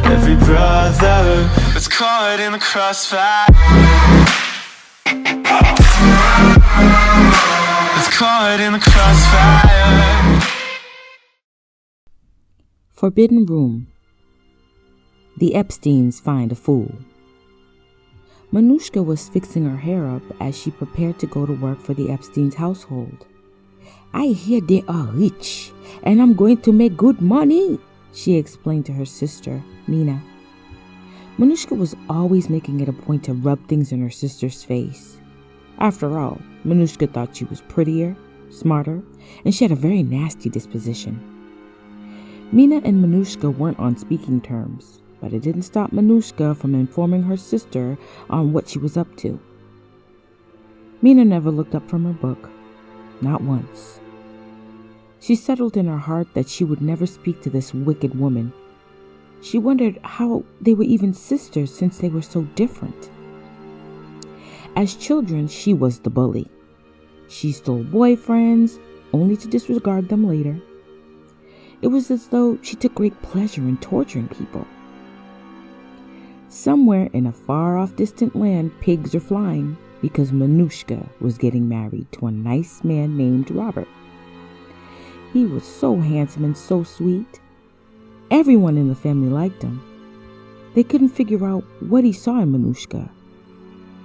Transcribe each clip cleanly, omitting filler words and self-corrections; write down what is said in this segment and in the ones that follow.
Every brother was caught in the crossfire. Was caught in the crossfire. Forbidden Room. The Epsteins find a fool. Manushka was fixing her hair up as she prepared to go to work for the Epstein's household. "I hear they are rich, and I'm going to make good money," she explained to her sister, Mina. Manushka was always making it a point to rub things in her sister's face. After all, Manushka thought she was prettier, smarter, and she had a very nasty disposition. Mina and Manushka weren't on speaking terms, but it didn't stop Manushka from informing her sister on what she was up to. Mina never looked up from her book, not once. She settled in her heart that she would never speak to this wicked woman. She wondered how they were even sisters since they were so different. As children, she was the bully. She stole boyfriends, only to disregard them later. It was as though she took great pleasure in torturing people. Somewhere in a far-off distant land, pigs are flying because Manushka was getting married to a nice man named Robert. He was so handsome and so sweet. Everyone in the family liked him. They couldn't figure out what he saw in Manushka,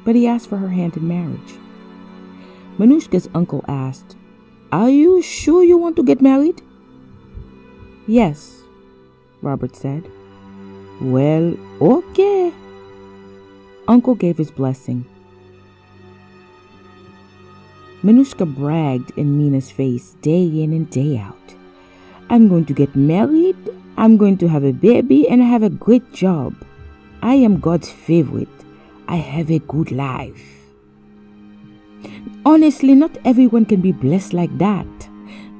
but he asked for her hand in marriage. Manushka's uncle asked, "Are you sure you want to get married?" "Yes," Robert said. "Well, okay." Uncle gave his blessing. Manushka bragged in Mina's face day in and day out. "I'm going to get married, I'm going to have a baby, and I have a great job. I am God's favorite. I have a good life." Honestly, not everyone can be blessed like that.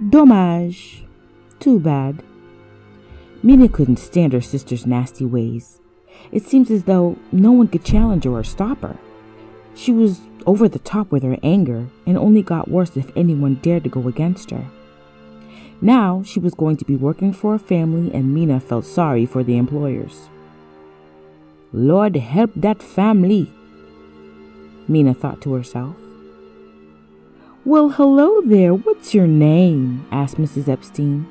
Dommage. Too bad. Mina couldn't stand her sister's nasty ways. It seems as though no one could challenge her or stop her. She was over the top with her anger and only got worse if anyone dared to go against her. Now she was going to be working for a family, and Mina felt sorry for the employers. "Lord help that family," Mina thought to herself. "Well, hello there. What's your name?" asked Mrs. Epstein.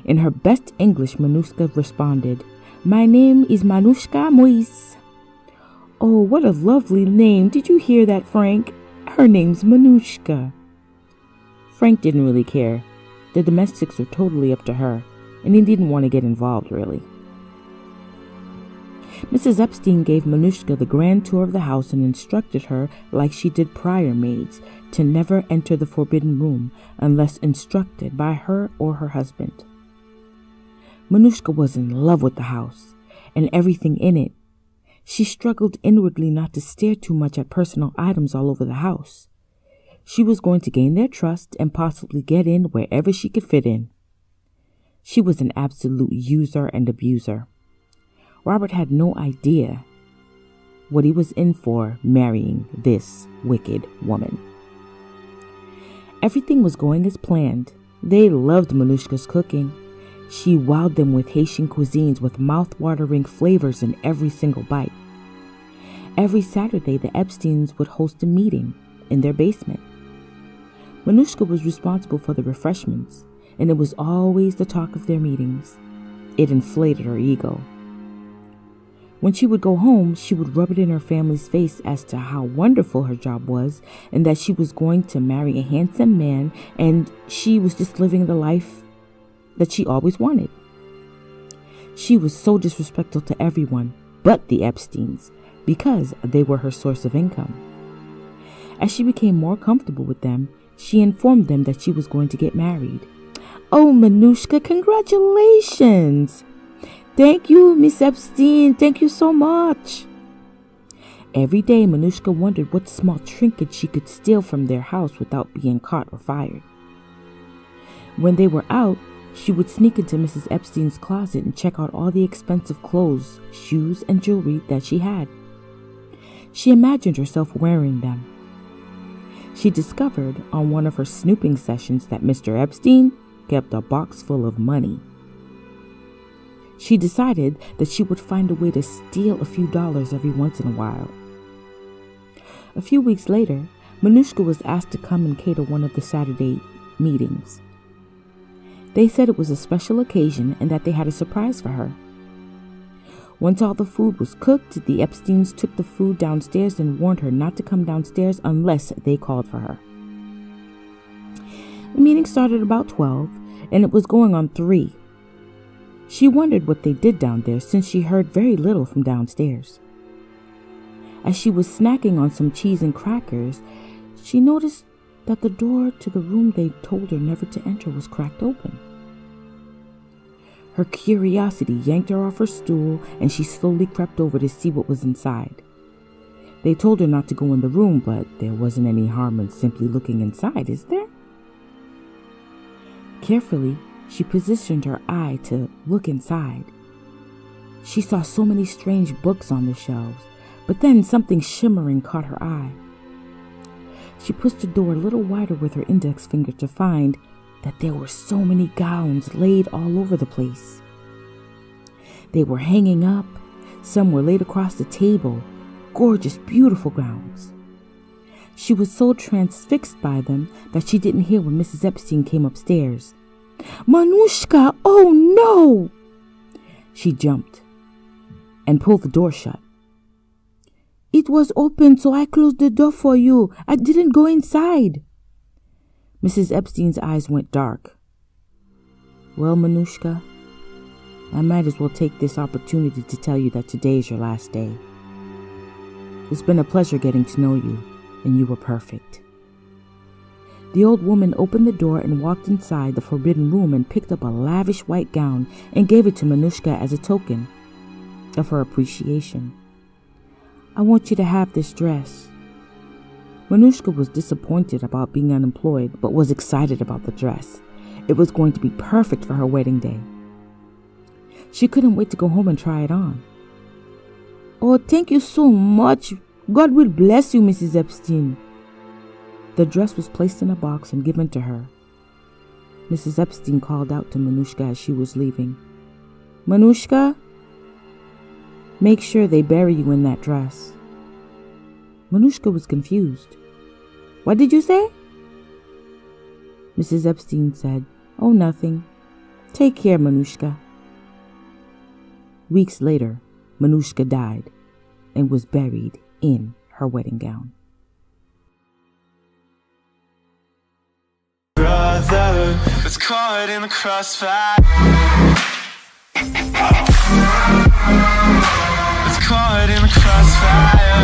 In her best English, Manushka responded, "My name is Manushka Moise." "Oh, what a lovely name. Did you hear that, Frank? Her name's Manushka." Frank didn't really care. The domestics were totally up to her, and he didn't want to get involved, really. Mrs. Epstein gave Manushka the grand tour of the house and instructed her, like she did prior maids, to never enter the forbidden room unless instructed by her or her husband. Manushka was in love with the house and everything in it. She struggled inwardly not to stare too much at personal items all over the house. She was going to gain their trust and possibly get in wherever she could fit in. She was an absolute user and abuser. Robert had no idea what he was in for marrying this wicked woman. Everything was going as planned. They loved Manushka's cooking. She wowed them with Haitian cuisines with mouth-watering flavors in every single bite. Every Saturday, the Epsteins would host a meeting in their basement. Manushka was responsible for the refreshments, and it was always the talk of their meetings. It inflated her ego. When she would go home, she would rub it in her family's face as to how wonderful her job was and that she was going to marry a handsome man and she was just living the life that she always wanted. She was so disrespectful to everyone but the Epsteins because they were her source of income. As she became more comfortable with them, she informed them that she was going to get married. "Oh, Manushka, congratulations!" "Thank you, Miss Epstein. Thank you so much." Every day, Manushka wondered what small trinket she could steal from their house without being caught or fired. When they were out, she would sneak into Mrs. Epstein's closet and check out all the expensive clothes, shoes, and jewelry that she had. She imagined herself wearing them. She discovered on one of her snooping sessions that Mr. Epstein kept a box full of money. She decided that she would find a way to steal a few dollars every once in a while. A few weeks later, Manushka was asked to come and cater one of the Saturday meetings. They said it was a special occasion and that they had a surprise for her. Once all the food was cooked, the Epsteins took the food downstairs and warned her not to come downstairs unless they called for her. The meeting started about 12, and it was going on 3. She wondered what they did down there since she heard very little from downstairs. As she was snacking on some cheese and crackers, she noticed that the door to the room they told her never to enter was cracked open. Her curiosity yanked her off her stool, and she slowly crept over to see what was inside. They told her not to go in the room, but there wasn't any harm in simply looking inside, is there? Carefully, she positioned her eye to look inside. She saw so many strange books on the shelves, but then something shimmering caught her eye. She pushed the door a little wider with her index finger to find that there were so many gowns laid all over the place. They were hanging up, some were laid across the table, gorgeous, beautiful gowns. She was so transfixed by them that she didn't hear when Mrs. Epstein came upstairs. "Manushka, oh no!" She jumped and pulled the door shut. "It was open, so I closed the door for you. I didn't go inside." Mrs. Epstein's eyes went dark. "Well, Manushka, I might as well take this opportunity to tell you that today is your last day. It's been a pleasure getting to know you, and you were perfect." The old woman opened the door and walked inside the forbidden room and picked up a lavish white gown and gave it to Manushka as a token of her appreciation. "I want you to have this dress." Manushka was disappointed about being unemployed, but was excited about the dress. It was going to be perfect for her wedding day. She couldn't wait to go home and try it on. "Oh, thank you so much. God will bless you, Mrs. Epstein." The dress was placed in a box and given to her. Mrs. Epstein called out to Manushka as she was leaving. "Manushka, make sure they bury you in that dress." Manushka was confused. "What did you say?" Mrs. Epstein said, "Oh, nothing. Take care, Manushka." Weeks later, Manushka died and was buried in her wedding gown. Brother, it's caught in the crossfire. It's caught in the crossfire.